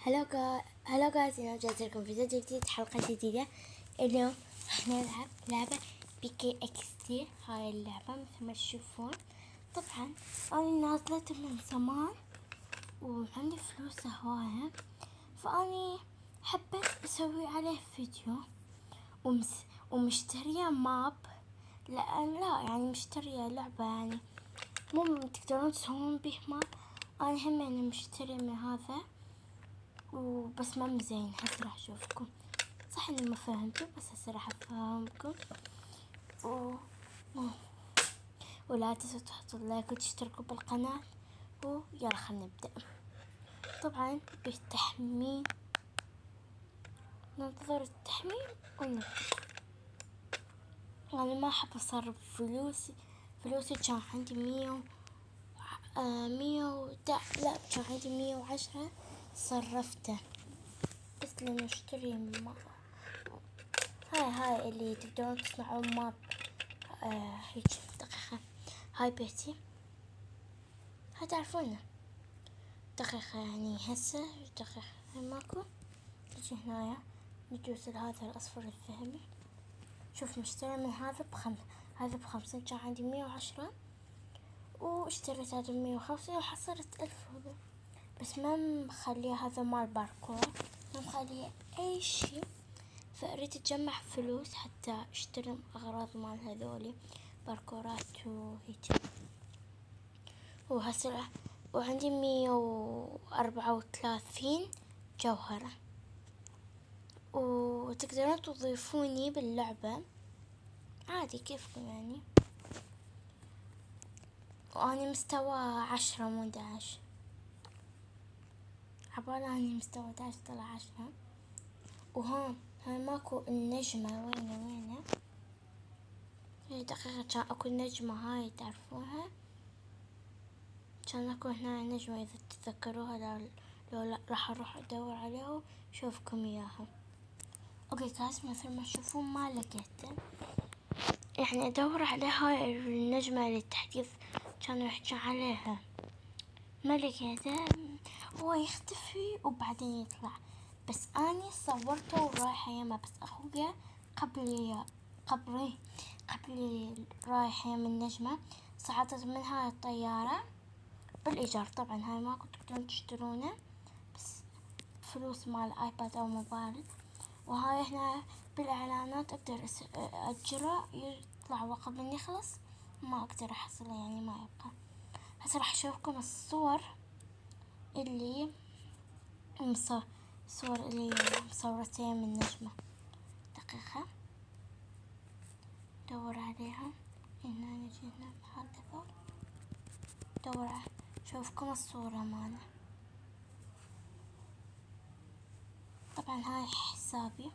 هلو جايز، أنا رجعت لكم فيديو جديد، حلقة جديدة. اليوم راح نلعب لعبة بيكي اكس تي. هاي اللعبة مثل ما تشوفون. طبعا أنا نازلت من زمان وعندي فلوس هواية، فأني حبيت أسوي عليه فيديو ومشترية ماب. لا يعني مشترية لعبة، يعني مو تقدرون تسوون به ماب. أنا هم يعني مشتري من هذا وبس ما مزين. هسه راح اشوفكم. صح اني ما فهمتوا، بس هسه راح افهمكم. ولا تنسوا تحطوا لايك وتشتركوا بالقناة. ويلا خلينا نبدأ. طبعا بالتحميل، ننتظر التحميل ونبدأ. انا ما احب اصرف فلوسي كان عندي لا كان عندي 110 صرفته بس لانه اشتري هاي اللي تقدرون تصنعون ماب. هيك دقيقة. هاي بيتي، هاي تعرفونه. دقيقة يعني هسه دقيقة هاي ماكو. نجي هنايا ندوس هذا الأصفر الذهبي. شوف مشتري من هذا ب50 كان عندي 110 واشتريت هذا ب150 وحصلت 1000 هذا. بس ما مخليه هذا مال باركور، ما مخليه أي شي. فأريد أجمع فلوس حتى أشتري أغراض مال هذولي باركورات وهيك. وهسه وعندي 134 جوهرة. وتقدرون تضيفوني باللعبة عادي كيفكم يعني. وأنا مستوى 10 مو 11. عبالي أني مستوى 11 طلع 10. هاي ماكو النجمة. وينه هاي دقيقة. كان اكو النجمة هاي تعرفوها. كان اكو هنا نجمة اذا تتذكروها. لو لا راح اروح ادور عليها وشوفكم اياها. اوكي جايز، مثل ما تشوفون ما لقيته. يعني ادور على هاي النجمة اللي التحديث كانوا يحكون عليها، ما لقيته. هو يختفي وبعدين يطلع. بس اني صورته ورايحة يما، بس اخويا قبلي رايح يم النجمة. صعدت من هاي الطيارة بالايجار. طبعا هاي ماكو تقدرون تشترونه، بس فلوس مال ايباد او موبايل. وهاي هنا بالاعلانات اقدر اجره، يطلع وقبل ان يخلص ما اقدر احصله، يعني ما يبقى. هسه راح اشوفكم الصور اللي مصورتين من نجمة. دقيقة دور عليها. هنا نجي هنا محادثة. دور شوفكم الصورة ماله. طبعا هاي حسابي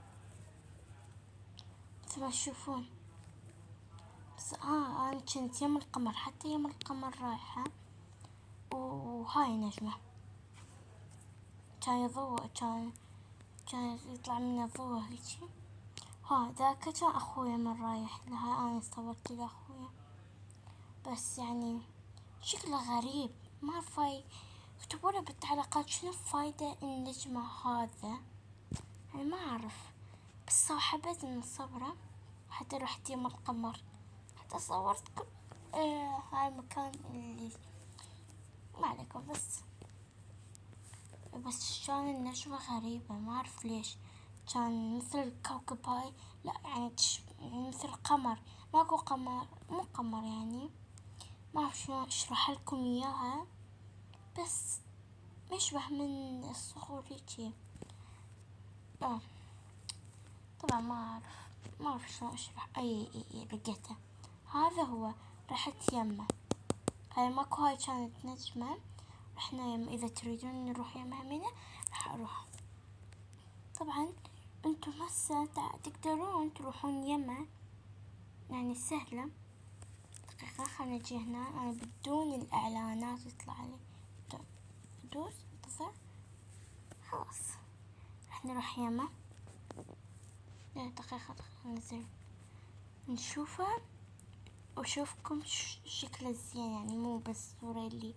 مثل ما تشوفون. بس انا كنت يم القمر، حتى يم القمر رايحة. وهاي نجمة كان يضوء، كان يطلع منه ضوء هيجي. ذاك كان اخويا من رايح لها. انا صورت لاخويا، بس يعني شكله غريب. ما اعرف. هاي اكتبوله بالتعليقات شنو فايدة النجمة هذا. يعني ما اعرف، بس حبيت ان صبره. حتى رحت يم القمر، حتى صورت هاي المكان اللي ما عليكم. بس كان النجمة غريبة، ما أعرف ليش. كان مثل الكوكب هاي. لا يعني مثل قمر. ماكو قمر، مو قمر يعني. ما أعرف شلون أشرح لكم إياها، بس يشبه من الصخور هيجي. طبعا ما أعرف شلون أشرح. أي لقيته. هذا هو. رحت يمه. هاي ماكو. هاي كانت نجمة. رحنا يمه. إذا تريدون نروح يمه همينة راح أروح. طبعا انتم هسه تقدرون تروحون يمه، يعني سهلة. دقيقة خلينا نجي هنا. أنا بدون الإعلانات يطلع لي. دوس انتظر. خلاص راح نروح يمه. دقيقة ننزل نشوفه وشوفكم شكله زين، يعني مو بس الصورة اللي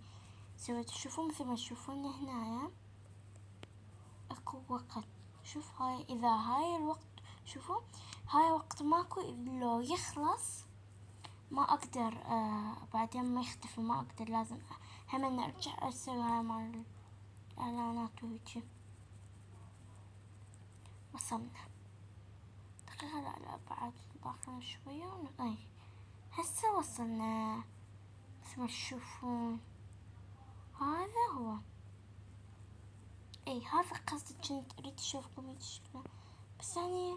سويت. تشوفون مثل ما تشوفون هنا وقت. شوف هاي إذا هاي الوقت، شوفوا هاي وقت ماكو، لو يخلص ما أقدر بعدين ما يختفي، ما أقدر، لازم هم أرجع أسوي هاي مال الإعلانات وهيجي. وصلنا دقيقة، لا بعد باقي شوية أي هسه وصلنا. مثل ما تشوفون هذا هو، اي هذا قصدي، كنت اريد اشوفكم شكله، بس يعني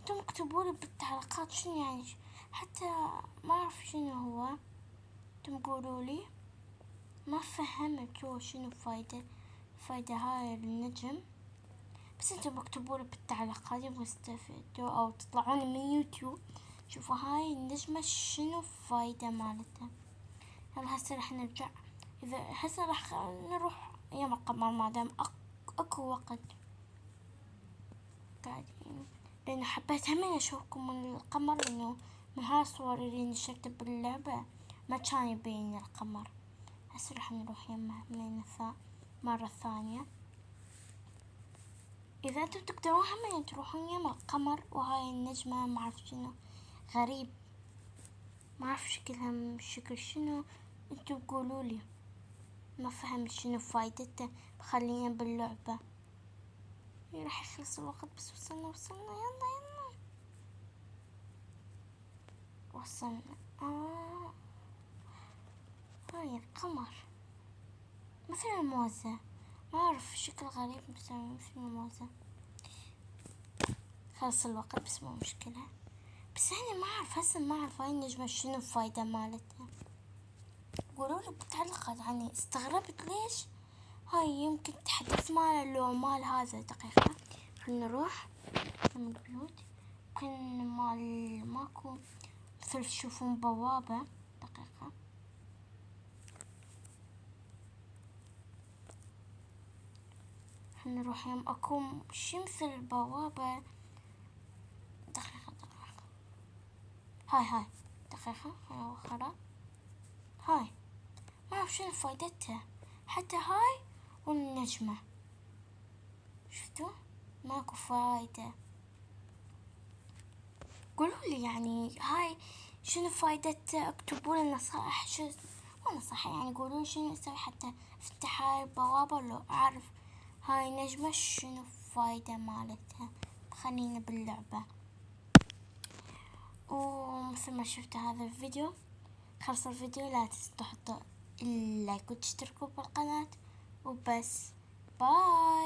انتم اكتبولي بالتعليقات شنو يعني، حتى ما اعرف شنو هو، انتم قولولي. ما فهمت هو شنو فايدة هاي النجم، بس انتم اكتبولي بالتعليقات يمكن تستفيدوا او تطلعون من يوتيوب شوفوا هاي النجمة شنو فايدة مالتها. يلا هسه راح نرجع، اذا هسه راح نروح ايام القمر ما دام اكو وقت قاعدين، لأنه حبيت همين أشوفكم من القمر، لأنه من هاي الصور اللي نشرت باللعبة ما كان يبين القمر. هسه راح نروح يمه من مرة ثانية. إذا انتم تقدرون همين تروحون يم القمر وهاي النجمة ما أعرف شنو غريب، ما أعرف شكلها شكل شنو، انتم قولولي. ما فهمت شنو فايدته بخلينا باللعبة. راح يخلص الوقت بس وصلنا يلا يلا وصلنا. هاي القمر مثل الموزة، ما أعرف شكل غريب بس مثل الموزة. خلص الوقت بس مو مشكلة، بس أنا ما أعرف هسه ما أعرف هاي النجمة شنو الفايدة مالتها، قولولي بالتعليقات. يعني استغربت ليش هاي، يمكن تحدث مال لو مال هذا. دقيقة خلنا نروح من البيوت، يمكن مال ماكو مثل تشوفون بوابة. دقيقة نروح يم اكو شي مثل البوابة. دقيقة هاي دقيقة خلاص. هاي ما اعرف شنو فايدتها، حتى هاي والنجمة شفتوا ماكو فايدة. قولولي يعني هاي شنو فايدتها، اكتبوا لي نصائح، شو نصائح يعني، قولولي شنو اسوي حتى افتح هاي البوابة، لو اعرف هاي نجمة شنو فايدة مالتها خلينا باللعبة. ومثل ما شفتوا هذا الفيديو، خلص الفيديو لا تنسوا تحطوا اللايك وتشتركوا بالقناة وبس. باي.